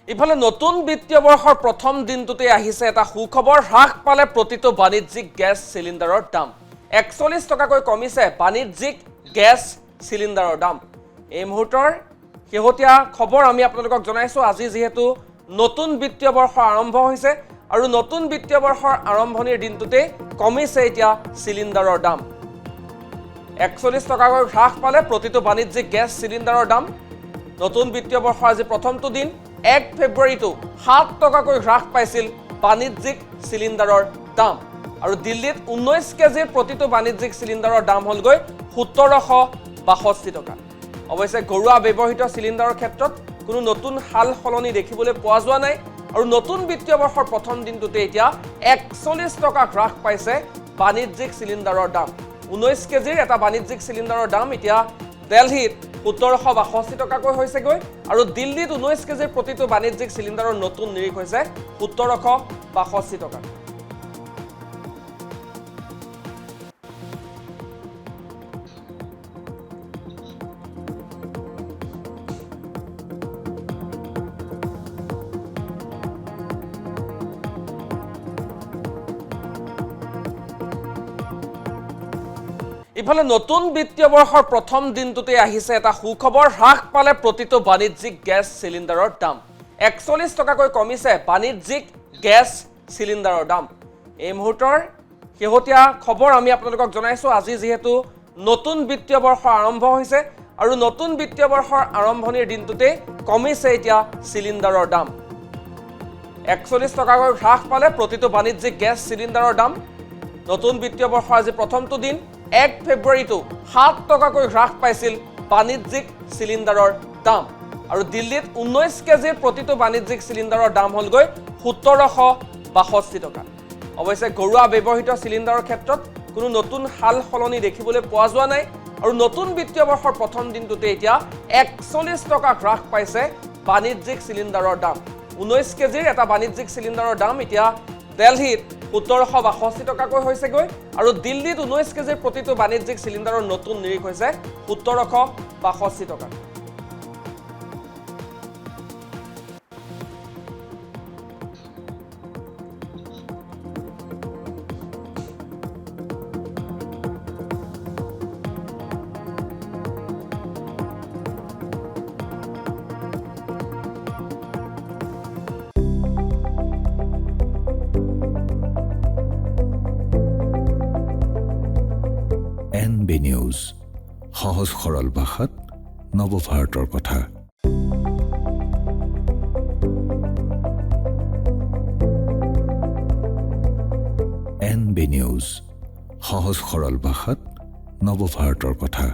ইফালে নতুন বিত্তীয় বৰ্ষৰ প্ৰথম দিনটোতে আহিছে এটা সুখবৰ হ্ৰাস পালে প্ৰতিটো বাণিজ্যিক গেছ চিলিণ্ডাৰৰ দাম 41 টকাকৈ কমিছে বাণিজ্যিক গেছ চিলিণ্ডাৰৰ দাম এই মুহূৰ্তৰ শেহতীয়া খবৰ আমি আপোনালোকক জনাইছো আজি যেহেতু নতুন বিত্তীয় বৰ্ষ আৰম্ভ হৈছে আৰু নতুন বিত্তীয় বৰ্ষৰ আৰম্ভণিৰ দিনটোতে কমিছে এতিয়া চিলিণ্ডাৰৰ দাম 41 টকাকৈ হ্ৰাস পালে প্ৰতিটো বাণিজ্যিক গেছ চিলিণ্ডাৰৰ দাম নতুন বিত্তীয় বৰ্ষৰ আজি প্ৰথমটো দিন 1 ফেব্ৰুৱাৰীটো 7 টকাকৈ হ্ৰাস পাইছিল বাণিজ্যিক চিলিণ্ডাৰৰ দাম আৰু দিল্লীত 19 কেজিৰ প্ৰতিটো বাণিজ্যিক চিলিণ্ডাৰৰ দাম হ'লগৈ 1762 টকা অৱশ্যে ঘৰুৱা ব্যৱহৃত চিলিণ্ডাৰৰ ক্ষেত্ৰত কোনো নতুন হাল সলনি দেখিবলৈ পোৱা যোৱা নাই আৰু নতুন বিত্তীয় বৰ্ষৰ প্ৰথম দিনটোতে এতিয়া 41 টকা হ্ৰাস পাইছে বাণিজ্যিক চিলিণ্ডাৰৰ দাম 19 কেজিৰ এটা বাণিজ্যিক চিলিণ্ডাৰৰ দাম এতিয়া দিল্লীত 1762 টকাকৈ হৈছেগৈ আৰু দিল্লীত 19 কেজিৰ প্ৰতিটো বাণিজ্যিক চিলিণ্ডাৰৰ নতুন নিৰিখ হৈছে 1762 টকা ইফালে নতুন বিত্তীয় বৰ্ষৰ প্ৰথম দিনটোতে আহিছে এটা সুখবৰ হ্ৰাস পালে প্ৰতিটো বাণিজ্যিক গেছ চিলিণ্ডাৰৰ দাম 41 টকাকৈ কমিছে বাণিজ্যিক গেছ চিলিণ্ডাৰৰ দাম এই মুহূৰ্তৰ শেহতীয়া খবৰ আমি আপোনালোকক জনাইছো আজি যেহেতু নতুন বিত্তীয় বৰ্ষ আৰম্ভ হৈছে আৰু নতুন বিত্তীয় বৰ্ষৰ আৰম্ভণিৰ দিনটোতে কমিছে এতিয়া চিলিণ্ডাৰৰ দাম 41 টকাকৈ হ্ৰাস পালে প্ৰতিটো বাণিজ্যিক গেছ চিলিণ্ডাৰৰ দাম নতুন বিত্তীয় বৰ্ষৰ আজি প্ৰথমটো দিন 1 ফেব্ৰুৱাৰীটো 7 টকাকৈ হ্ৰাস পাইছিল বাণিজ্যিক চিলিণ্ডাৰৰ দাম আৰু দিল্লীত 19 কেজিৰ প্ৰতিটো বাণিজ্যিক চিলিণ্ডাৰৰ দাম হ'লগৈ 1762 টকা অৱশ্যে ঘৰুৱা ব্যৱহৃত চিলিণ্ডাৰৰ ক্ষেত্ৰত কোনো নতুন হাল সলনি দেখিবলৈ পোৱা যোৱা নাই আৰু নতুন বিত্তীয় বৰ্ষৰ প্ৰথম দিনটোতে এতিয়া 41 টকা হ্ৰাস পাইছে বাণিজ্যিক চিলিণ্ডাৰৰ দাম 19 কেজিৰ এটা বাণিজ্যিক চিলিণ্ডাৰৰ দাম এতিয়া দিল্লীত 1762 টকাকৈ হৈছেগৈ আৰু দিল্লীত 19 কেজিৰ প্ৰতিটো বাণিজ্যিক চিলিণ্ডাৰৰ নতুন নিৰিখ হৈছে 1762 টকা NB নিউজ সহজ সৰল ভাষাত নৱভাৰতৰ কথা NB নিউজ সহজ সৰল ভাষাত নৱভাৰতৰ কথা